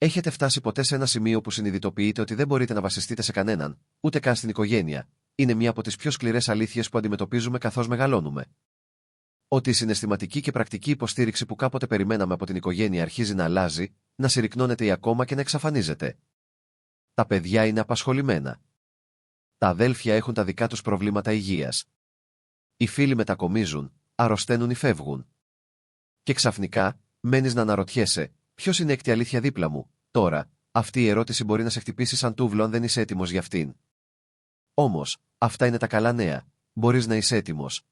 Έχετε φτάσει ποτέ σε ένα σημείο που συνειδητοποιείτε ότι δεν μπορείτε να βασιστείτε σε κανέναν, ούτε καν στην οικογένεια? Είναι μία από τις πιο σκληρές αλήθειες που αντιμετωπίζουμε καθώς μεγαλώνουμε. Ότι η συναισθηματική και πρακτική υποστήριξη που κάποτε περιμέναμε από την οικογένεια αρχίζει να αλλάζει, να συρρυκνώνεται ή ακόμα και να εξαφανίζεται. Τα παιδιά είναι απασχολημένα. Τα αδέλφια έχουν τα δικά τους προβλήματα υγείας. Οι φίλοι μετακομίζουν, αρρωσταίνουν ή φεύγουν. Και ξαφνικά, μένεις να αναρωτιέσαι, ποιος είναι έκτη αλήθεια δίπλα μου? Τώρα, αυτή η ερώτηση μπορεί να σε χτυπήσει σαν τούβλο αν δεν είσαι έτοιμος για αυτήν. Όμως, αυτά είναι τα καλά νέα. Μπορείς να είσαι έτοιμος.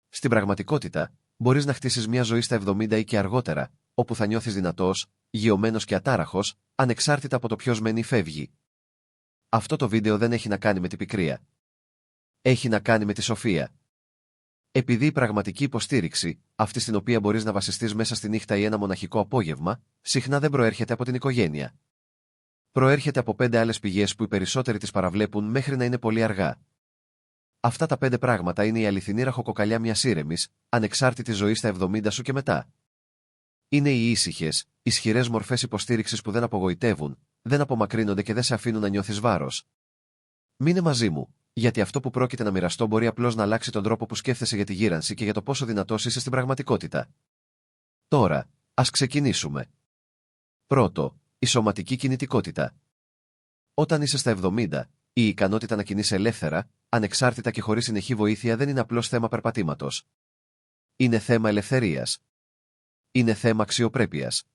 Στην πραγματικότητα, μπορείς να χτίσεις μια ζωή στα 70 ή και αργότερα, όπου θα νιώθεις δυνατός, γειωμένος και ατάραχος, ανεξάρτητα από το ποιος μένει ή φεύγει. Αυτό το βίντεο δεν έχει να κάνει με την πικρία. Έχει να κάνει με τη σοφία. Επειδή η πραγματική υποστήριξη, αυτή στην οποία μπορείς να βασιστείς μέσα στη νύχτα ή ένα μοναχικό απόγευμα, συχνά δεν προέρχεται από την οικογένεια. Προέρχεται από 5 άλλες πηγές που οι περισσότεροι τις παραβλέπουν μέχρι να είναι πολύ αργά. Αυτά τα 5 πράγματα είναι η αληθινή ραχοκοκαλιά μιας ήρεμης, ανεξάρτητης ζωής στα 70 σου και μετά. Είναι οι ήσυχες, ισχυρές μορφές υποστήριξης που δεν απογοητεύουν, δεν απομακρύνονται και δεν σε αφήνουν να νιώθεις βάρος. Μείνε μαζί μου, γιατί αυτό που πρόκειται να μοιραστώ μπορεί απλώς να αλλάξει τον τρόπο που σκέφτεσαι για τη γύρανση και για το πόσο δυνατός είσαι στην πραγματικότητα. Τώρα, ας ξεκινήσουμε. Πρώτο, η σωματική κινητικότητα. Όταν είσαι στα 70, η ικανότητα να κινείσαι ελεύθερα, ανεξάρτητα και χωρίς συνεχή βοήθεια δεν είναι απλώς θέμα περπατήματος. Είναι θέμα ελευθερίας. Είναι θέμα αξιοπρέπειας.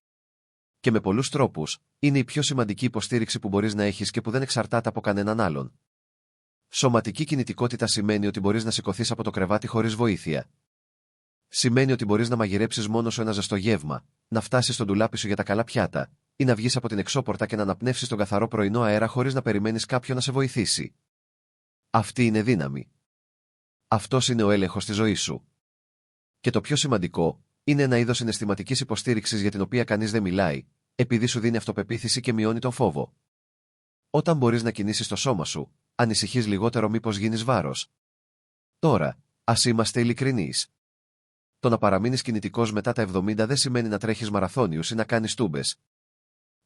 Και με πολλούς τρόπους, είναι η πιο σημαντική υποστήριξη που μπορείς να έχεις και που δεν εξαρτάται από κανέναν άλλον. Σωματική κινητικότητα σημαίνει ότι μπορείς να σηκωθείς από το κρεβάτι χωρίς βοήθεια. Σημαίνει ότι μπορείς να μαγειρέψεις μόνος σου ένα ζεστό γεύμα, να φτάσεις στο ντουλάπι σου για τα καλά πιάτα, ή να βγεις από την εξώπορτα και να αναπνεύσεις τον καθαρό πρωινό αέρα χωρίς να περιμένεις κάποιον να σε βοηθήσει. Αυτή είναι δύναμη. Αυτός είναι ο έλεγχος της ζωής σου. Και το πιο σημαντικό, είναι ένα είδος συναισθηματικής υποστήριξης για την οποία κανείς δεν μιλάει, επειδή σου δίνει αυτοπεποίθηση και μειώνει τον φόβο. Όταν μπορείς να κινήσεις το σώμα σου, ανησυχείς λιγότερο μήπως γίνεις βάρος. Τώρα, ας είμαστε ειλικρινείς. Το να παραμείνεις κινητικός μετά τα 70 δεν σημαίνει να τρέχεις μαραθώνιους ή να κάνεις τούμπες.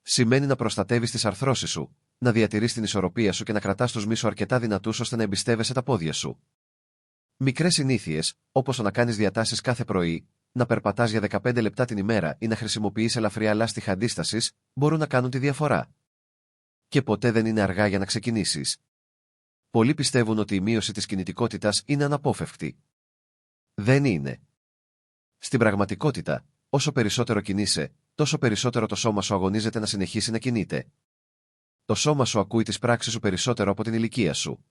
Σημαίνει να προστατεύεις τις αρθρώσεις σου, να διατηρείς την ισορροπία σου και να κρατάς τους μυς σου αρκετά δυνατούς ώστε να εμπιστεύεσαι τα πόδια σου. Μικρές συνήθειες, όπως το να κάνεις διατάσεις κάθε πρωί, να περπατάς για 15 λεπτά την ημέρα ή να χρησιμοποιείς ελαφριά λάστιχα αντίστασης, μπορούν να κάνουν τη διαφορά. Και ποτέ δεν είναι αργά για να ξεκινήσεις. Πολλοί πιστεύουν ότι η μείωση της κινητικότητας είναι αναπόφευκτη. Δεν είναι. Στην πραγματικότητα, όσο περισσότερο κινείσαι, τόσο περισσότερο το σώμα σου αγωνίζεται να συνεχίσει να κινείται. Το σώμα σου ακούει τις πράξεις σου περισσότερο από την ηλικία σου.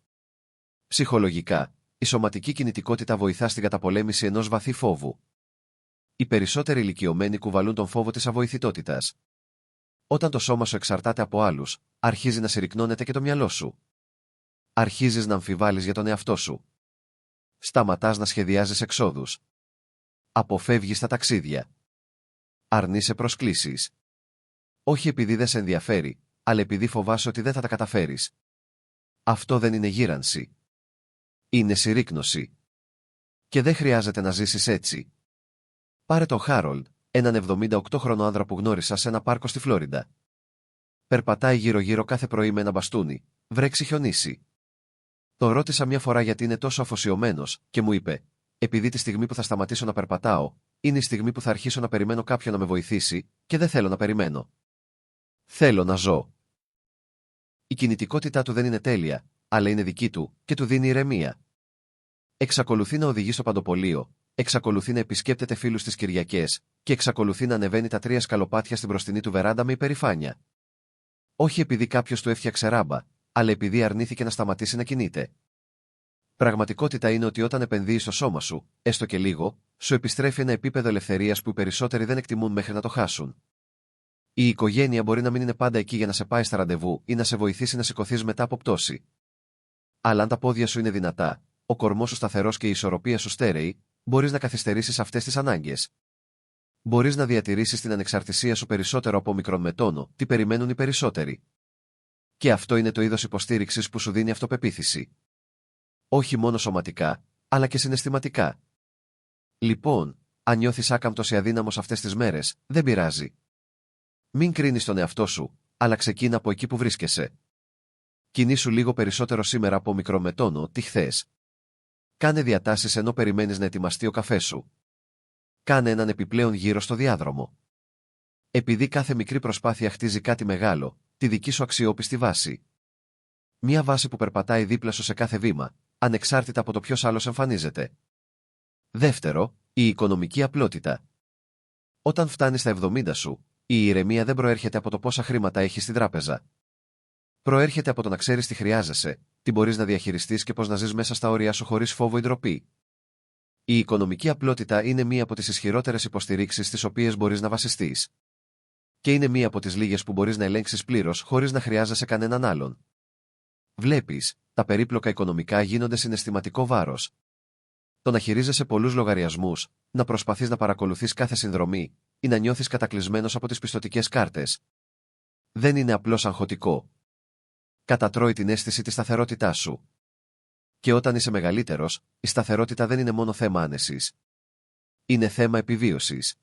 Ψυχολογικά, η σωματική κινητικότητα βοηθά στην καταπολέμηση ενός βαθύ φόβου. Οι περισσότεροι ηλικιωμένοι κουβαλούν τον φόβο της αβοηθητότητας. Όταν το σώμα σου εξαρτάται από άλλους, αρχίζει να συρρυκνώνεται και το μυαλό σου. Αρχίζεις να αμφιβάλλεις για τον εαυτό σου. Σταματάς να σχεδιάζεις εξόδους. Αποφεύγεις τα ταξίδια. Αρνείσαι προσκλήσεις. Όχι επειδή δεν σε ενδιαφέρει, αλλά επειδή φοβάσαι ότι δεν θα τα καταφέρεις. Αυτό δεν είναι γύρανση. Είναι συρρύκνωση. Και δεν χρειάζεται να ζήσεις έτσι. Πάρε τον Χάρολντ, έναν 78χρονο άνδρα που γνώρισα σε ένα πάρκο στη Φλόριντα. Περπατάει γύρω-γύρω κάθε πρωί με ένα μπαστούνι, βρέξει χιονίσει. Το ρώτησα μια φορά γιατί είναι τόσο αφοσιωμένος, και μου είπε: επειδή τη στιγμή που θα σταματήσω να περπατάω, είναι η στιγμή που θα αρχίσω να περιμένω κάποιον να με βοηθήσει, και δεν θέλω να περιμένω. Θέλω να ζω. Η κινητικότητά του δεν είναι τέλεια, αλλά είναι δική του, και του δίνει ηρεμία. Εξακολουθεί να οδηγεί στο παντοπολείο, εξακολουθεί να επισκέπτεται φίλους τις Κυριακές, και εξακολουθεί να ανεβαίνει τα 3 σκαλοπάτια στην μπροστινή του βεράντα με υπερηφάνεια. Όχι επειδή κάποιος του έφτιαξε ράμπα, αλλά επειδή αρνήθηκε να σταματήσει να κινείται. Πραγματικότητα είναι ότι όταν επενδύεις στο σώμα σου, έστω και λίγο, σου επιστρέφει ένα επίπεδο ελευθερίας που οι περισσότεροι δεν εκτιμούν μέχρι να το χάσουν. Η οικογένεια μπορεί να μην είναι πάντα εκεί για να σε πάει στα ραντεβού ή να σε βοηθήσει να σηκωθείς μετά από πτώση. Αλλά αν τα πόδια σου είναι δυνατά, ο κορμός σου σταθερός και η ισορροπία σου στέρεη, μπορείς να καθυστερήσεις αυτές τις ανάγκες. Μπορείς να διατηρήσεις την ανεξαρτησία σου περισσότερο από μικρόν με τόνο, τι περιμένουν οι περισσότεροι. Και αυτό είναι το είδος υποστήριξης που σου δίνει αυτοπεποίθηση. Όχι μόνο σωματικά, αλλά και συναισθηματικά. Λοιπόν, αν νιώθεις άκαμπτος ή αδύναμος αυτές τις μέρες, δεν πειράζει. Μην κρίνεις τον εαυτό σου, αλλά ξεκίνα από εκεί που βρίσκεσαι. Κινήσου λίγο περισσότερο σήμερα από μικρό με τόνο τι χθες. Κάνε διατάσεις ενώ περιμένεις να ετοιμαστεί ο καφές σου. Κάνε έναν επιπλέον γύρο στο διάδρομο. Επειδή κάθε μικρή προσπάθεια χτίζει κάτι μεγάλο, τη δική σου αξιόπιστη βάση. Μια βάση που περπατάει δίπλα σου σε κάθε βήμα, ανεξάρτητα από το ποιος άλλος εμφανίζεται. Δεύτερο, η οικονομική απλότητα. Όταν φτάνεις στα 70 σου, η ηρεμία δεν προέρχεται από το πόσα χρήματα έχεις στην τράπεζα. Προέρχεται από το να ξέρεις τι χρειάζεσαι, τι μπορείς να διαχειριστείς και πώς να ζεις μέσα στα όρια σου χωρίς φόβο ή ντροπή. Η οικονομική απλότητα είναι μία από τις ισχυρότερες υποστηρίξεις στις οποίες μπορείς να βασιστείς. Και είναι μία από τις λίγες που μπορείς να ελέγξεις πλήρως χωρίς να χρειάζεσαι κανέναν άλλον. Βλέπεις, τα περίπλοκα οικονομικά γίνονται συναισθηματικό βάρος. Το να χειρίζεσαι πολλούς λογαριασμούς, να προσπαθείς να παρακολουθείς κάθε συνδρομή ή να νιώθεις κατακλυσμένος από τις πιστωτικές κάρτες. Δεν είναι απλώς αγχωτικό. Κατατρώει την αίσθηση της σταθερότητάς σου. Και όταν είσαι μεγαλύτερος, η σταθερότητα δεν είναι μόνο θέμα άνεσης. Είναι θέμα επιβίωσης.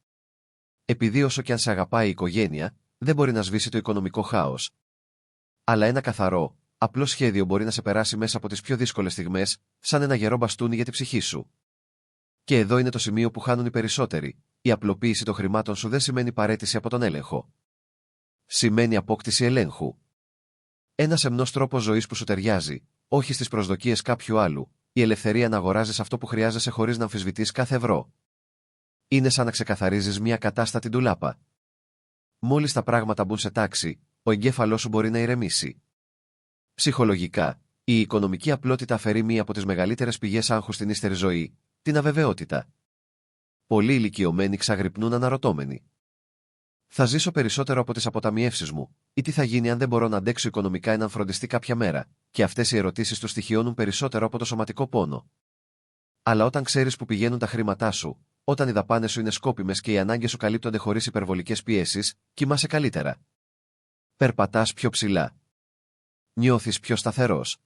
Επειδή όσο και αν σε αγαπάει η οικογένεια, δεν μπορεί να σβήσει το οικονομικό χάος. Αλλά ένα καθαρό, απλό σχέδιο μπορεί να σε περάσει μέσα από τις πιο δύσκολες στιγμές, σαν ένα γερό μπαστούνι για την ψυχή σου. Και εδώ είναι το σημείο που χάνουν οι περισσότεροι. Η απλοποίηση των χρημάτων σου δεν σημαίνει παραίτηση από τον έλεγχο. Σημαίνει απόκτηση ελέγχου. Ένας σεμνός τρόπος ζωής που σου ταιριάζει, όχι στις προσδοκίες κάποιου άλλου, η ελευθερία να αγοράζεις αυτό που χρειάζεσαι χωρίς να αμφισβητείς κάθε ευρώ. Είναι σαν να ξεκαθαρίζεις μια κατάστατη ντουλάπα. Μόλις τα πράγματα μπουν σε τάξη, ο εγκέφαλός σου μπορεί να ηρεμήσει. Ψυχολογικά, η οικονομική απλότητα αφαιρεί μία από τις μεγαλύτερες πηγές άγχους στην ύστερη ζωή, την αβεβαιότητα. Πολλοί ηλικιωμένοι ξαγρυπνούν αναρωτώμενοι. Θα ζήσω περισσότερο από τις αποταμιεύσεις μου, ή τι θα γίνει αν δεν μπορώ να αντέξω οικονομικά έναν φροντιστή κάποια μέρα, και αυτές οι ερωτήσεις τους στοιχειώνουν περισσότερο από το σωματικό πόνο. Αλλά όταν ξέρεις που πηγαίνουν τα χρήματά σου, όταν οι δαπάνες σου είναι σκόπιμες και οι ανάγκες σου καλύπτονται χωρίς υπερβολικές πιέσεις, κοιμάσαι καλύτερα. Περπατάς πιο ψηλά. Νιώθεις πιο σταθερός.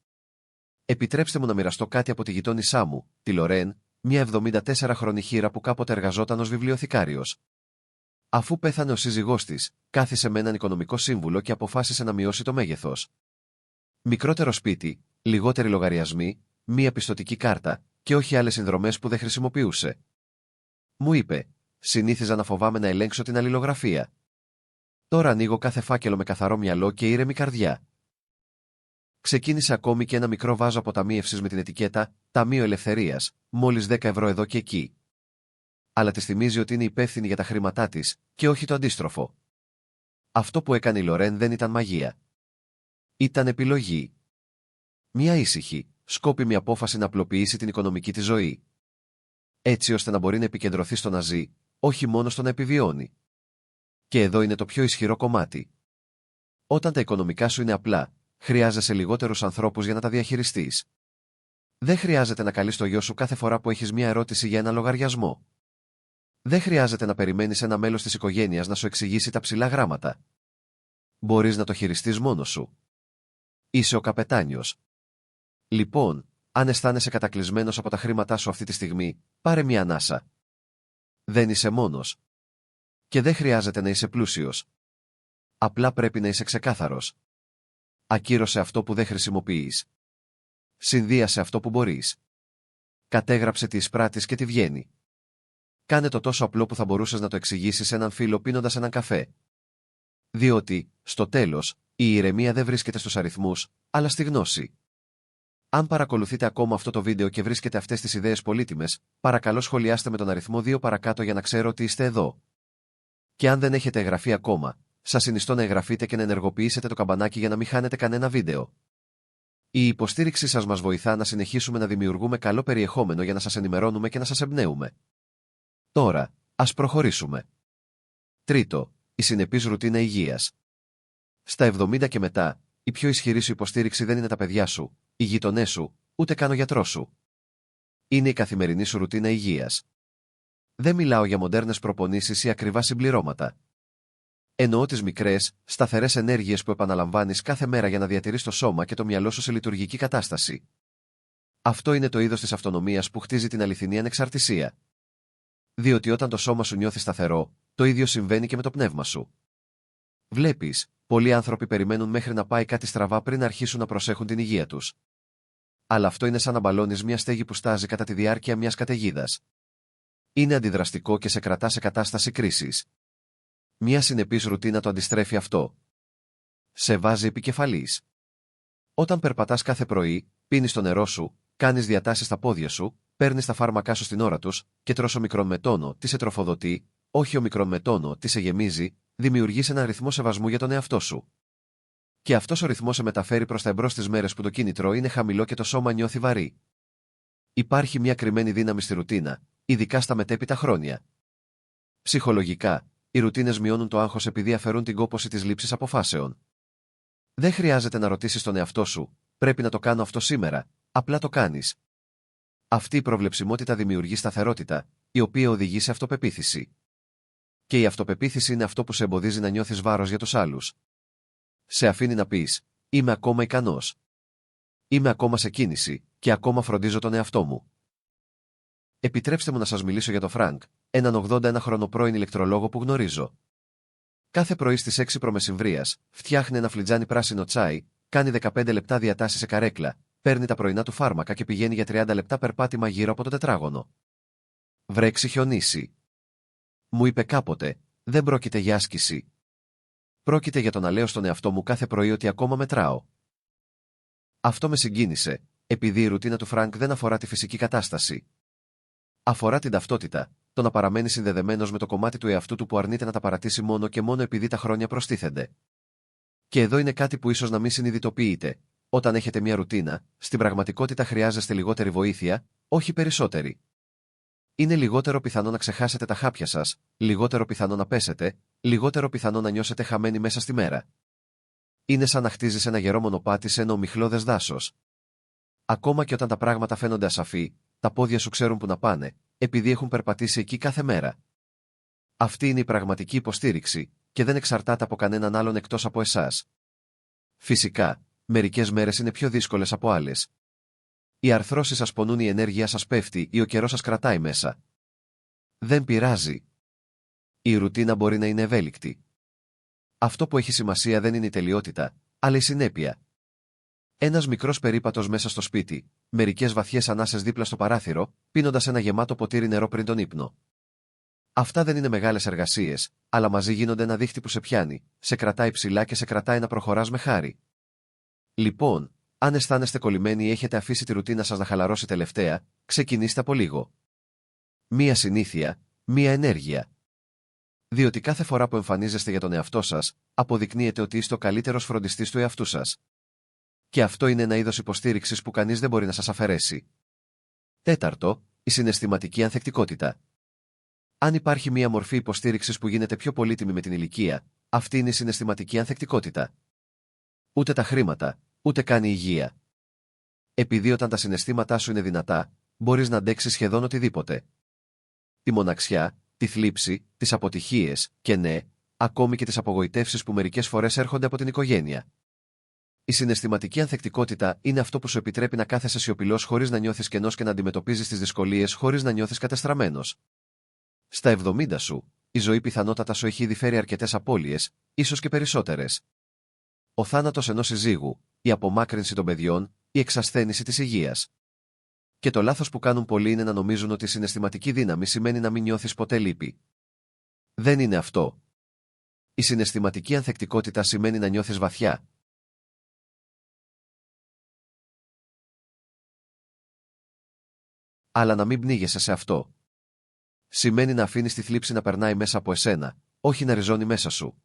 Επιτρέψτε μου να μοιραστώ κάτι από τη γειτόνισά μου, τη Λορέν, μια 74χρονη χήρα που κάποτε εργαζόταν ως βιβλιοθηκάριος. Αφού πέθανε ο σύζυγός της, κάθισε με έναν οικονομικό σύμβουλο και αποφάσισε να μειώσει το μέγεθος. Μικρότερο σπίτι, λιγότεροι λογαριασμοί, μία πιστωτική κάρτα και όχι άλλες συνδρομές που δεν χρησιμοποιούσε. Μου είπε, συνήθιζα να φοβάμαι να ελέγξω την αλληλογραφία. Τώρα ανοίγω κάθε φάκελο με καθαρό μυαλό και ήρεμη καρδιά. Ξεκίνησε ακόμη και ένα μικρό βάζο αποταμίευσης με την ετικέτα «Ταμείο Ελευθερίας», μόλις 10 ευρώ εδώ και εκεί. Αλλά της θυμίζει ότι είναι υπεύθυνη για τα χρήματά της, και όχι το αντίστροφο. Αυτό που έκανε η Λορέν δεν ήταν μαγεία. Ήταν επιλογή. Μια ήσυχη, σκόπιμη απόφαση να απλοποιήσει την οικονομική της ζωή. Έτσι ώστε να μπορεί να επικεντρωθεί στο να ζει, όχι μόνο στο να επιβιώνει. Και εδώ είναι το πιο ισχυρό κομμάτι. Όταν τα οικονομικά σου είναι απλά, χρειάζεσαι λιγότερους ανθρώπους για να τα διαχειριστείς. Δεν χρειάζεται να καλείς το γιο σου κάθε φορά που έχεις μια ερώτηση για ένα λογαριασμό. Δεν χρειάζεται να περιμένεις ένα μέλος της οικογένειας να σου εξηγήσει τα ψηλά γράμματα. Μπορείς να το χειριστείς μόνος σου. Είσαι ο καπετάνιος. Λοιπόν, αν αισθάνεσαι κατακλυσμένος από τα χρήματά σου αυτή τη στιγμή, πάρε μια ανάσα. Δεν είσαι μόνος. Και δεν χρειάζεται να είσαι πλούσιος. Απλά πρέπει να είσαι ξεκάθαρος. Ακύρωσε αυτό που δεν χρησιμοποιείς. Συνδύασε αυτό που μπορείς. Κατέγραψε τι εισπράττεις και τι βγαίνει. Κάνε το τόσο απλό που θα μπορούσες να το εξηγήσεις σε έναν φίλο πίνοντας έναν καφέ. Διότι, στο τέλος, η ηρεμία δεν βρίσκεται στους αριθμούς, αλλά στη γνώση. Αν παρακολουθείτε ακόμα αυτό το βίντεο και βρίσκετε αυτές τις ιδέες πολύτιμες, παρακαλώ σχολιάστε με τον αριθμό 2 παρακάτω για να ξέρω ότι είστε εδώ. Και αν δεν έχετε εγγραφεί ακόμα, σας συνιστώ να εγγραφείτε και να ενεργοποιήσετε το καμπανάκι για να μην χάνετε κανένα βίντεο. Η υποστήριξή σας μας βοηθά να συνεχίσουμε να δημιουργούμε καλό περιεχόμενο για να σας ενημερώνουμε και να σας εμπνέουμε. Τώρα, ας προχωρήσουμε. Τρίτο, η συνεπής ρουτίνα υγείας. Στα 70 και μετά, η πιο ισχυρή σου υποστήριξη δεν είναι τα παιδιά σου, οι γείτονές σου, ούτε καν ο γιατρός σου. Είναι η καθημερινή σου ρουτίνα υγείας. Δεν μιλάω για μοντέρνες προπονήσεις ή ακριβά συμπληρώματα. Εννοώ τις μικρές, σταθερές ενέργειες που επαναλαμβάνεις κάθε μέρα για να διατηρείς το σώμα και το μυαλό σου σε λειτουργική κατάσταση. Αυτό είναι το είδος της αυτονομίας που χτίζει την αληθινή ανεξαρτησία. Διότι όταν το σώμα σου νιώθει σταθερό, το ίδιο συμβαίνει και με το πνεύμα σου. Βλέπεις, πολλοί άνθρωποι περιμένουν μέχρι να πάει κάτι στραβά πριν αρχίσουν να προσέχουν την υγεία τους. Αλλά αυτό είναι σαν να μπαλώνεις μια στέγη που στάζει κατά τη διάρκεια μιας καταιγίδας. Είναι αντιδραστικό και σε κρατά σε κατάσταση κρίσης. Μια συνεπής ρουτίνα το αντιστρέφει αυτό. Σε βάζει επικεφαλής. Όταν περπατάς κάθε πρωί, πίνεις το νερό σου, κάνεις διατάσεις στα πόδια σου, παίρνεις τα φάρμακά σου στην ώρα τους και τρως ομικρόν με τόνο τι σε τροφοδοτεί, όχι ομικρόν με τόνο τι σε γεμίζει, δημιουργείς έναν ρυθμό σεβασμού για τον εαυτό σου. Και αυτός ο ρυθμός σε μεταφέρει προς τα εμπρός τις μέρες που το κίνητρο είναι χαμηλό και το σώμα νιώθει βαρύ. Υπάρχει μια κρυμμένη δύναμη στη ρουτίνα, ειδικά στα μετέπειτα χρόνια. Ψυχολογικά, οι ρουτίνες μειώνουν το άγχος επειδή αφαιρούν την κόπωση της λήψης αποφάσεων. Δεν χρειάζεται να ρωτήσεις τον εαυτό σου, πρέπει να το κάνω αυτό σήμερα, απλά το κάνεις. Αυτή η προβλεψιμότητα δημιουργεί σταθερότητα, η οποία οδηγεί σε αυτοπεποίθηση. Και η αυτοπεποίθηση είναι αυτό που σε εμποδίζει να νιώθεις βάρος για τους άλλους. Σε αφήνει να πεις, είμαι ακόμα ικανός. Είμαι ακόμα σε κίνηση και ακόμα φροντίζω τον εαυτό μου. Επιτρέψτε μου να σας μιλήσω για τον Φρανκ, έναν 81χρονο πρώην ηλεκτρολόγο που γνωρίζω. Κάθε πρωί στις 6 π.μ. φτιάχνει ένα φλιτζάνι πράσινο τσάι, κάνει 15 λεπτά διατάσεις σε καρέκλα, παίρνει τα πρωινά του φάρμακα και πηγαίνει για 30 λεπτά περπάτημα γύρω από το τετράγωνο. Βρέξει χιονίσει. Μου είπε κάποτε, δεν πρόκειται για άσκηση. Πρόκειται για το να λέω στον εαυτό μου κάθε πρωί ότι ακόμα μετράω. Αυτό με συγκίνησε, επειδή η ρουτίνα του Φρανκ δεν αφορά τη φυσική κατάσταση. Αφορά την ταυτότητα, το να παραμένει συνδεδεμένος με το κομμάτι του εαυτού του που αρνείται να τα παρατήσει μόνο και μόνο επειδή τα χρόνια προστίθενται. Και εδώ είναι κάτι που ίσως να μην συνειδητοποιείτε. Όταν έχετε μια ρουτίνα, στην πραγματικότητα χρειάζεστε λιγότερη βοήθεια, όχι περισσότερη. Είναι λιγότερο πιθανό να ξεχάσετε τα χάπια σας, λιγότερο πιθανό να πέσετε, λιγότερο πιθανό να νιώσετε χαμένοι μέσα στη μέρα. Είναι σαν να χτίζεις ένα γερό μονοπάτι σε ένα ομιχλώδες δάσος. Ακόμα και όταν τα πράγματα φαίνονται ασαφή, τα πόδια σου ξέρουν που να πάνε, επειδή έχουν περπατήσει εκεί κάθε μέρα. Αυτή είναι η πραγματική υποστήριξη, και δεν εξαρτάται από κανέναν άλλον εκτός από εσάς. Φυσικά, μερικές μέρες είναι πιο δύσκολες από άλλες. Οι αρθρώσεις σας πονούν, η ενέργεια σας πέφτει ή ο καιρός σας κρατάει μέσα. Δεν πειράζει. Η ρουτίνα μπορεί να είναι ευέλικτη. Αυτό που έχει σημασία δεν είναι η τελειότητα, αλλά η συνέπεια. Ένας μικρός περίπατος μέσα στο σπίτι, μερικές βαθιές ανάσες δίπλα στο παράθυρο, πίνοντας ένα γεμάτο ποτήρι νερό πριν τον ύπνο. Αυτά δεν είναι μεγάλες εργασίες, αλλά μαζί γίνονται ένα δίχτυ που σε πιάνει, σε κρατάει ψηλά και σε κρατάει να προχωράς με χάρη. Λοιπόν, αν αισθάνεστε κολλημένοι ή έχετε αφήσει τη ρουτίνα σας να χαλαρώσει τελευταία, ξεκινήστε από λίγο. Μία συνήθεια, μία ενέργεια. Διότι κάθε φορά που εμφανίζεστε για τον εαυτό σας, αποδεικνύεται ότι είστε ο καλύτερος φροντιστής του εαυτού σας. Και αυτό είναι ένα είδος υποστήριξης που κανείς δεν μπορεί να σας αφαιρέσει. Τέταρτο, η συναισθηματική ανθεκτικότητα. Αν υπάρχει μία μορφή υποστήριξης που γίνεται πιο πολύτιμη με την ηλικία, αυτή είναι η συναισθηματική ανθεκτικότητα. Ούτε τα χρήματα, ούτε καν η υγεία. Επειδή όταν τα συναισθήματά σου είναι δυνατά, μπορείς να αντέξεις σχεδόν οτιδήποτε. Τη μοναξιά, τη θλίψη, τις αποτυχίες και ναι, ακόμη και τις απογοητεύσεις που μερικές φορές έρχονται από την οικογένεια. Η συναισθηματική ανθεκτικότητα είναι αυτό που σου επιτρέπει να κάθεσαι σιωπηλός χωρίς να νιώθεις κενός και να αντιμετωπίζεις τις δυσκολίες χωρίς να νιώθεις κατεστραμμένος. Στα 70 σου, η ζωή πιθανότατα σου έχει ήδη φέρει αρκετές απώλειες, ίσως και περισσότερες. Ο θάνατος ενός συζύγου, η απομάκρυνση των παιδιών, η εξασθένηση της υγείας. Και το λάθος που κάνουν πολλοί είναι να νομίζουν ότι η συναισθηματική δύναμη σημαίνει να μην νιώθεις ποτέ λύπη. Δεν είναι αυτό. Η συναισθηματική ανθεκτικότητα σημαίνει να νιώθεις βαθιά. Αλλά να μην πνίγεσαι σε αυτό. Σημαίνει να αφήνεις τη θλίψη να περνάει μέσα από εσένα, όχι να ριζώνει μέσα σου.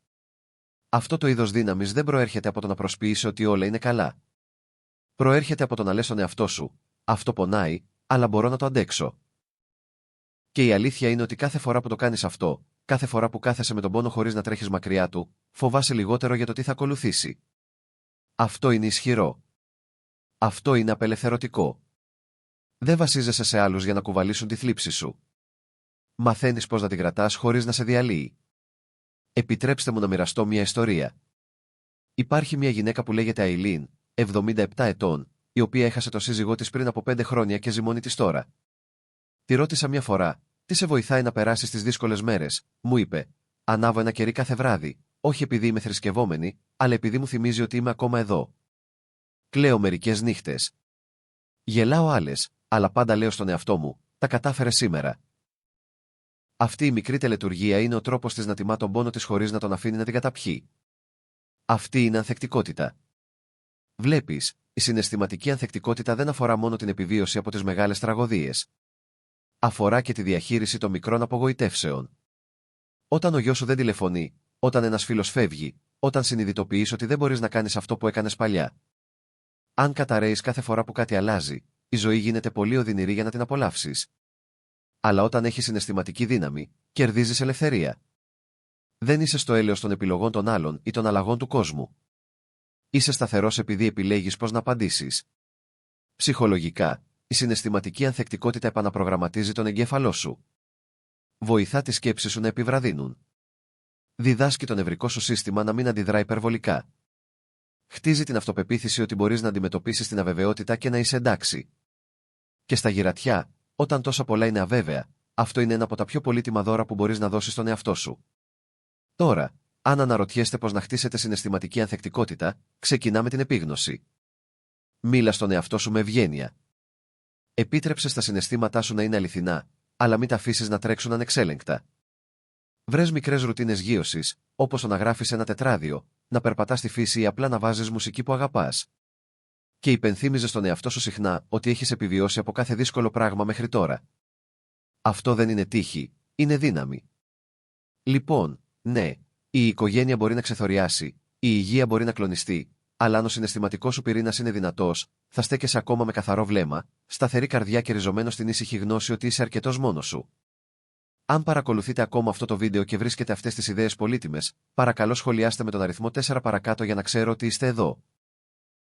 Αυτό το είδος δύναμης δεν προέρχεται από το να προσποιήσει ότι όλα είναι καλά. Προέρχεται από το να λες στον εαυτό σου, αυτό πονάει, αλλά μπορώ να το αντέξω. Και η αλήθεια είναι ότι κάθε φορά που το κάνεις αυτό, κάθε φορά που κάθεσαι με τον πόνο χωρίς να τρέχεις μακριά του, φοβάσαι λιγότερο για το τι θα ακολουθήσει. Αυτό είναι ισχυρό. Αυτό είναι απελευθερωτικό. Δεν βασίζεσαι σε άλλους για να κουβαλήσουν τη θλίψη σου. Μαθαίνεις πώς να την κρατάς χωρίς να σε διαλύει. Επιτρέψτε μου να μοιραστώ μια ιστορία. Υπάρχει μια γυναίκα που λέγεται Αιλίν, 77 ετών, η οποία έχασε το σύζυγό της πριν από 5 χρόνια και ζει μόνη της τώρα. Τη ρώτησα μια φορά, τι σε βοηθάει να περάσεις τις δύσκολες μέρες, μου είπε, ανάβω ένα κερί κάθε βράδυ, όχι επειδή είμαι θρησκευόμενη, αλλά επειδή μου θυμίζει ότι είμαι ακόμα εδώ. Κλαίω μερικές νύχτες. Γελάω άλλες, αλλά πάντα λέω στον εαυτό μου, τα κατάφερε σήμερα. Αυτή η μικρή τελετουργία είναι ο τρόπος της να τιμά τον πόνο της χωρίς να τον αφήνει να την καταπιεί. Αυτή είναι ανθεκτικότητα. Βλέπεις, η συναισθηματική ανθεκτικότητα δεν αφορά μόνο την επιβίωση από τις μεγάλες τραγωδίες. Αφορά και τη διαχείριση των μικρών απογοητεύσεων. Όταν ο γιος σου δεν τηλεφωνεί, όταν ένας φίλος φεύγει, όταν συνειδητοποιείς ότι δεν μπορείς να κάνεις αυτό που έκανες παλιά. Αν καταρρέεις κάθε φορά που κάτι αλλάζει, η ζωή γίνεται πολύ οδυνηρή για να την απολαύσεις. Αλλά όταν έχεις συναισθηματική δύναμη, κερδίζεις ελευθερία. Δεν είσαι στο έλεος των επιλογών των άλλων ή των αλλαγών του κόσμου. Είσαι σταθερός επειδή επιλέγεις πώς να απαντήσεις. Ψυχολογικά, η συναισθηματική ανθεκτικότητα επαναπρογραμματίζει τον εγκέφαλό σου. Βοηθά τις σκέψεις σου να επιβραδύνουν. Διδάσκει το νευρικό σου σύστημα να μην αντιδρά υπερβολικά. Χτίζει την αυτοπεποίθηση ότι μπορείς να αντιμετωπίσεις την αβεβαιότητα και να είσαι εντάξει. Και στα γυρατιά, όταν τόσα πολλά είναι αβέβαια, αυτό είναι ένα από τα πιο πολύτιμα δώρα που μπορείς να δώσεις στον εαυτό σου. Τώρα, αν αναρωτιέστε πώς να χτίσετε συναισθηματική ανθεκτικότητα, ξεκινά με την επίγνωση. Μίλα στον εαυτό σου με ευγένεια. Επίτρεψε στα συναισθήματά σου να είναι αληθινά, αλλά μην τα αφήσεις να τρέξουν ανεξέλεγκτα. Βρες μικρές ρουτίνες γείωσης, όπως το να γράφεις ένα τετράδιο, να περπατάς στη φύση ή απλά να βάζεις μουσική που αγαπάς. Και υπενθύμιζε στον εαυτό σου συχνά ότι έχεις επιβιώσει από κάθε δύσκολο πράγμα μέχρι τώρα. Αυτό δεν είναι τύχη, είναι δύναμη. Λοιπόν, ναι, η οικογένεια μπορεί να ξεθοριάσει, η υγεία μπορεί να κλονιστεί, αλλά αν ο συναισθηματικός σου πυρήνας είναι δυνατός, θα στέκεσαι ακόμα με καθαρό βλέμμα, σταθερή καρδιά και ριζωμένο στην ήσυχη γνώση ότι είσαι αρκετός μόνος σου. Αν παρακολουθείτε ακόμα αυτό το βίντεο και βρίσκετε αυτές τις ιδέες πολύτιμες, παρακαλώ σχολιάστε με τον αριθμό 4 παρακάτω για να ξέρω ότι είστε εδώ.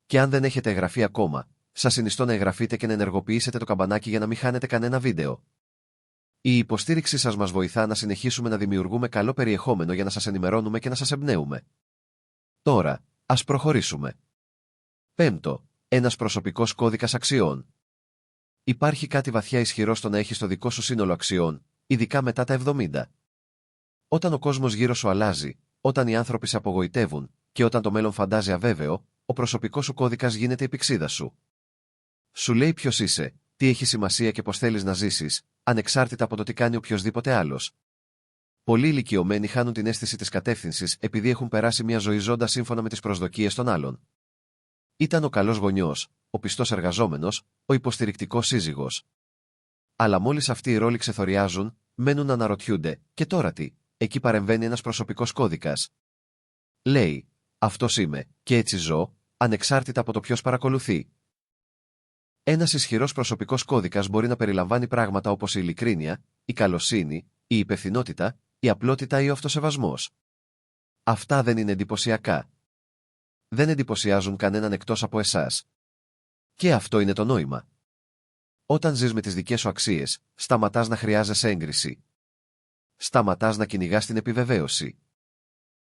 Και αν δεν έχετε εγγραφεί ακόμα, σας συνιστώ να εγγραφείτε και να ενεργοποιήσετε το καμπανάκι για να μην χάνετε κανένα βίντεο. Η υποστήριξή σας μας βοηθά να συνεχίσουμε να δημιουργούμε καλό περιεχόμενο για να σας ενημερώνουμε και να σας εμπνέουμε. Τώρα, ας προχωρήσουμε. 5. Ένας προσωπικός κώδικας αξιών. Υπάρχει κάτι βαθιά ισχυρό στο να έχεις το δικό σου σύνολο αξιών, ειδικά μετά τα 70. Όταν ο κόσμος γύρω σου αλλάζει, όταν οι άνθρωποι σε απογοητεύουν και όταν το μέλλον φαντάζει αβέβαιο, ο προσωπικός σου κώδικας γίνεται η πηξίδα σου. Σου λέει ποιος είσαι, τι έχει σημασία και πώς θέλεις να ζήσεις, ανεξάρτητα από το τι κάνει οποιοδήποτε άλλος. Πολλοί ηλικιωμένοι χάνουν την αίσθηση της κατεύθυνσης επειδή έχουν περάσει μια ζωή ζώντας σύμφωνα με τις προσδοκίες των άλλων. Ήταν ο καλός γονιός, ο πιστός εργαζόμενος, ο υποστηρικτικός σύζυγος. Αλλά μόλις αυτοί οι ρόλοι ξεθοριάζουν, μένουν να αναρωτιούνται, και τώρα τι, εκεί παρεμβαίνει ένας προσωπικός κώδικας. Λέει, αυτός είμαι, και έτσι ζω, ανεξάρτητα από το ποιος παρακολουθεί. Ένας ισχυρός προσωπικός κώδικας μπορεί να περιλαμβάνει πράγματα όπως η ειλικρίνεια, η καλοσύνη, η υπευθυνότητα, η απλότητα ή ο αυτοσεβασμός. Αυτά δεν είναι εντυπωσιακά. Δεν εντυπωσιάζουν κανέναν εκτός από εσάς. Και αυτό είναι το νόημα. Όταν ζεις με τις δικές σου αξίες, σταματάς να χρειάζεσαι έγκριση. Σταματάς να κυνηγάς την επιβεβαίωση.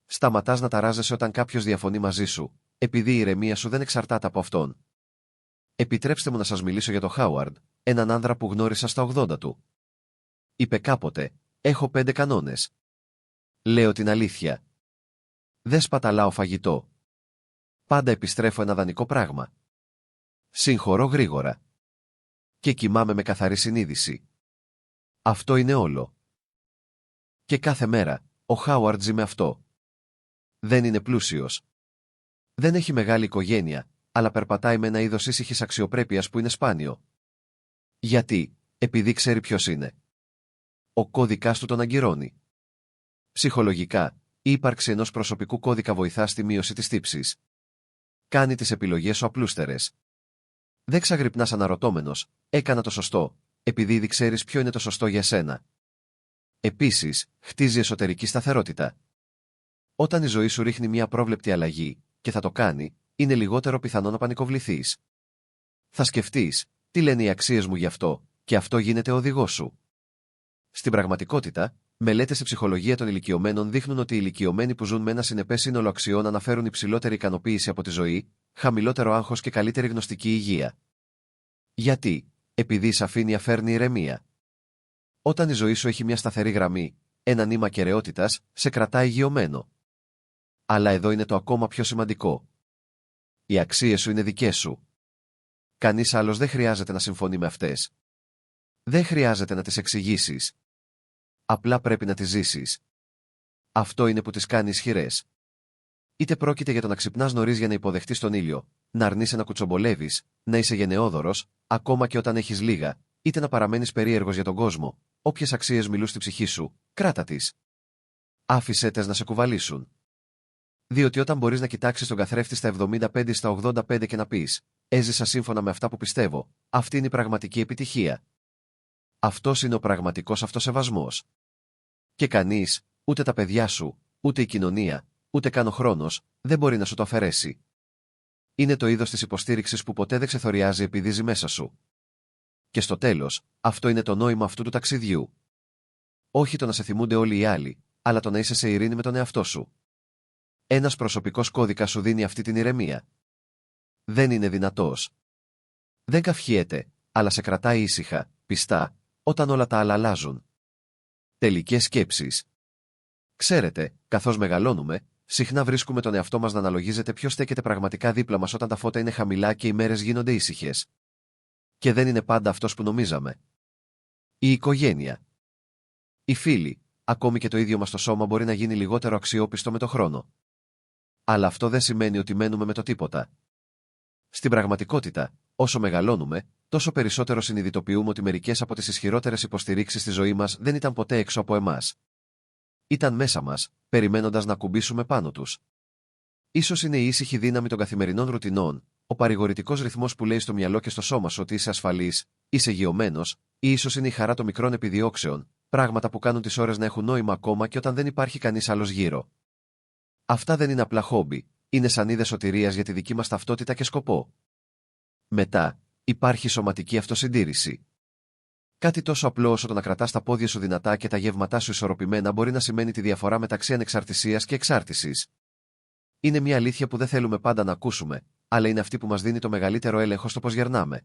Σταματάς να ταράζεσαι όταν κάποιος διαφωνεί μαζί σου, επειδή η ηρεμία σου δεν εξαρτάται από αυτόν. Επιτρέψτε μου να σας μιλήσω για τον Χάουαρντ, έναν άνδρα που γνώρισα στα 80 του. Είπε κάποτε, έχω 5 κανόνες. Λέω την αλήθεια. Δεν σπαταλάω φαγητό. Πάντα επιστρέφω ένα δανεικό πράγμα. Συγχωρώ γρήγορα. Και κοιμάμαι με καθαρή συνείδηση. Αυτό είναι όλο. Και κάθε μέρα, ο Χάουαρντ ζει με αυτό. Δεν είναι πλούσιος. Δεν έχει μεγάλη οικογένεια, αλλά περπατάει με ένα είδος ήσυχης αξιοπρέπειας που είναι σπάνιο. Γιατί, επειδή ξέρει ποιος είναι. Ο κώδικας του τον αγκυρώνει. Ψυχολογικά, η ύπαρξη ενός προσωπικού κώδικα βοηθά στη μείωση της τύψης. Κάνει τις επιλογές σου απλούστερες. Δεν ξαγρυπνάς αναρωτώμενος, έκανα το σωστό, επειδή ήδη ξέρεις ποιο είναι το σωστό για σένα. Επίσης, χτίζει εσωτερική σταθερότητα. Όταν η ζωή σου ρίχνει μια απρόβλεπτη αλλαγή, και θα το κάνει, είναι λιγότερο πιθανό να πανικοβληθείς. Θα σκεφτείς, τι λένε οι αξίες μου γι' αυτό, και αυτό γίνεται ο οδηγός σου. Στην πραγματικότητα, μελέτες σε ψυχολογία των ηλικιωμένων δείχνουν ότι οι ηλικιωμένοι που ζουν με ένα συνεπές σύνολο αξιών αναφέρουν υψηλότερη ικανοποίηση από τη ζωή, χαμηλότερο άγχος και καλύτερη γνωστική υγεία. Γιατί? Επειδή η σαφήνεια φέρνει ηρεμία. Όταν η ζωή σου έχει μια σταθερή γραμμή, ένα νήμα κεραιότητας, σε κρατάει υγιωμένο. Αλλά εδώ είναι το ακόμα πιο σημαντικό. Οι αξίες σου είναι δικές σου. Κανείς άλλος δεν χρειάζεται να συμφωνεί με αυτές. Δεν χρειάζεται να τις εξηγήσεις. Απλά πρέπει να τις ζήσεις. Αυτό είναι που τις κάνει ισχυρές. Είτε πρόκειται για το να ξυπνάς νωρίς για να υποδεχτείς τον ήλιο, να αρνείσαι να κουτσομπολεύεις, να είσαι γενναιόδωρος, ακόμα και όταν έχεις λίγα, είτε να παραμένεις περίεργος για τον κόσμο, όποιες αξίες μιλούν στη ψυχή σου, κράτα τις. Άφησέ τες να σε κουβαλήσουν. Διότι όταν μπορείς να κοιτάξεις τον καθρέφτη στα 75 ή στα 85 και να πεις, έζησα σύμφωνα με αυτά που πιστεύω, αυτή είναι η πραγματική επιτυχία. Αυτός είναι ο πραγματικός αυτοσεβασμός. Και κανείς, ούτε τα παιδιά σου, ούτε η κοινωνία, ούτε καν ο χρόνος, δεν μπορεί να σου το αφαιρέσει. Είναι το είδος της υποστήριξης που ποτέ δεν ξεθοριάζει επειδή ζει μέσα σου. Και στο τέλος, αυτό είναι το νόημα αυτού του ταξιδιού. Όχι το να σε θυμούνται όλοι οι άλλοι, αλλά το να είσαι σε ειρήνη με τον εαυτό σου. Ένας προσωπικός κώδικας σου δίνει αυτή την ηρεμία. Δεν είναι δυνατός. Δεν καυχιέται, αλλά σε κρατάει ήσυχα, πιστά, όταν όλα τα άλλα αλλάζουν. Τελικές σκέψεις. Ξέρετε, καθώς μεγαλώνουμε, συχνά βρίσκουμε τον εαυτό μας να αναλογίζεται ποιος στέκεται πραγματικά δίπλα μας όταν τα φώτα είναι χαμηλά και οι μέρες γίνονται ήσυχες. Και δεν είναι πάντα αυτός που νομίζαμε. Η οικογένεια. Οι φίλοι, ακόμη και το ίδιο μας το σώμα μπορεί να γίνει λιγότερο αξιόπιστο με το χρόνο. Αλλά αυτό δεν σημαίνει ότι μένουμε με το τίποτα. Στην πραγματικότητα, όσο μεγαλώνουμε, τόσο περισσότερο συνειδητοποιούμε ότι μερικές από τις ισχυρότερες υποστηρίξεις στη ζωή μας δεν ήταν ποτέ έξω από εμάς. Ήταν μέσα μας, περιμένοντας να κουμπίσουμε πάνω τους. Ίσως είναι η ήσυχη δύναμη των καθημερινών ρουτινών, ο παρηγορητικός ρυθμός που λέει στο μυαλό και στο σώμα σου ότι είσαι ασφαλής, είσαι γειωμένος, ή ίσως είναι η χαρά των μικρών επιδιώξεων, πράγματα που κάνουν τις ώρες να έχουν νόημα ακόμα και όταν δεν υπάρχει κανείς άλλος γύρω. Αυτά δεν είναι απλά χόμπι, είναι σανίδες σωτηρίας για τη δική μας ταυτότητα και σκοπό. Μετά, υπάρχει σωματική αυτοσυντήρηση. Κάτι τόσο απλό όσο το να κρατάς τα πόδια σου δυνατά και τα γεύματά σου ισορροπημένα μπορεί να σημαίνει τη διαφορά μεταξύ ανεξαρτησίας και εξάρτησης. Είναι μια αλήθεια που δεν θέλουμε πάντα να ακούσουμε, αλλά είναι αυτή που μας δίνει το μεγαλύτερο έλεγχο στο πώς γερνάμε.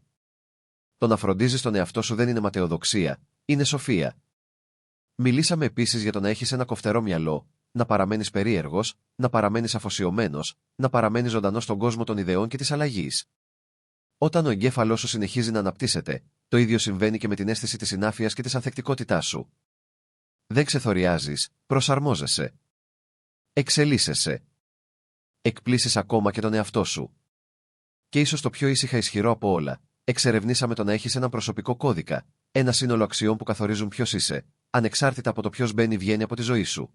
Το να φροντίζεις τον εαυτό σου δεν είναι ματαιοδοξία, είναι σοφία. Μιλήσαμε επίσης για το να έχεις ένα κοφτερό μυαλό, να παραμένεις περίεργος, να παραμένεις αφοσιωμένος, να παραμένεις ζωντανός στον κόσμο των ιδεών και της αλλαγής. Όταν ο εγκέφαλός σου συνεχίζει να αναπτύσσεται, το ίδιο συμβαίνει και με την αίσθηση της συνάφειας και της ανθεκτικότητάς σου. Δεν ξεθοριάζεις, προσαρμόζεσαι. Εξελίσσεσαι. Εκπλήσεις ακόμα και τον εαυτό σου. Και ίσως το πιο ήσυχα ισχυρό από όλα, εξερευνήσαμε το να έχεις έναν προσωπικό κώδικα, ένα σύνολο αξιών που καθορίζουν ποιος είσαι, ανεξάρτητα από το ποιος μπαίνει-βγαίνει από τη ζωή σου.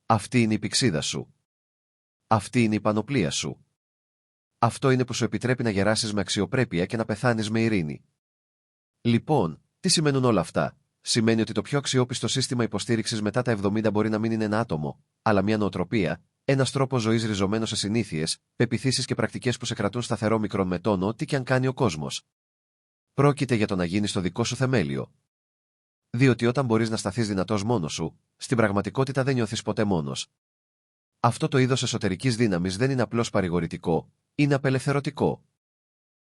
Αυτή είναι η πυξίδα σου. Αυτή είναι η πανοπλία σου. Αυτό είναι που σου επιτρέπει να γεράσεις με αξιοπρέπεια και να πεθάνεις με ειρήνη. Λοιπόν, τι σημαίνουν όλα αυτά? Σημαίνει ότι το πιο αξιόπιστο σύστημα υποστήριξης μετά τα 70 μπορεί να μην είναι ένα άτομο, αλλά μια νοοτροπία, ένας τρόπος ζωής ριζωμένος σε συνήθειες, πεποιθήσεις και πρακτικές που σε κρατούν σταθερό μικρόν με τόνο, ό,τι και αν κάνει ο κόσμος. Πρόκειται για το να γίνεις το δικό σου θεμέλιο. Διότι όταν μπορείς να σταθείς δυνατός μόνος σου, στην πραγματικότητα δεν νιώθεις ποτέ μόνος. Αυτό το είδος εσωτερικής δύναμης δεν είναι απλώς παρηγορητικό, είναι απελευθερωτικό.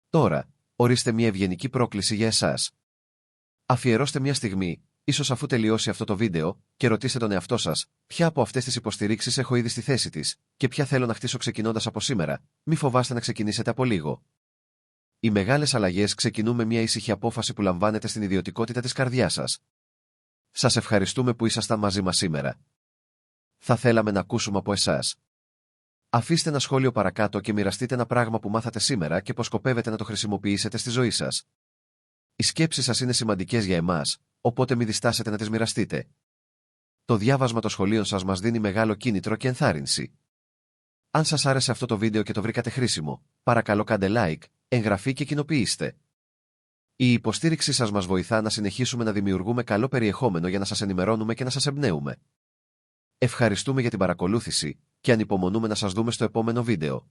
Τώρα, ορίστε μια ευγενική πρόκληση για εσάς. Αφιερώστε μια στιγμή, ίσως αφού τελειώσει αυτό το βίντεο, και ρωτήστε τον εαυτό σας, ποια από αυτές τις υποστηρίξεις έχω ήδη στη θέση της, και ποια θέλω να χτίσω ξεκινώντας από σήμερα. Μη φοβάστε να ξεκινήσετε από λίγο. Οι μεγάλες αλλαγές ξεκινούν με μια ήσυχη απόφαση που λαμβάνετε στην ιδιωτικότητα της καρδιάς σας. Σας ευχαριστούμε που ήσασταν μαζί μας σήμερα. Θα θέλαμε να ακούσουμε από εσάς. Αφήστε ένα σχόλιο παρακάτω και μοιραστείτε ένα πράγμα που μάθατε σήμερα και πως σκοπεύετε να το χρησιμοποιήσετε στη ζωή σας. Οι σκέψεις σας είναι σημαντικές για εμάς, οπότε μην διστάσετε να τις μοιραστείτε. Το διάβασμα των σχολείων σας μας δίνει μεγάλο κίνητρο και ενθάρρυνση. Αν σας άρεσε αυτό το βίντεο και το βρήκατε χρήσιμο, παρακαλώ κάντε like, εγγραφή και κοινοποιήστε. Η υποστήριξή σας μας βοηθά να συνεχίσουμε να δημιουργούμε καλό περιεχόμενο για να σας ενημερώνουμε και να σας εμπνέουμε. Ευχαριστούμε για την παρακολούθηση και ανυπομονούμε να σας δούμε στο επόμενο βίντεο.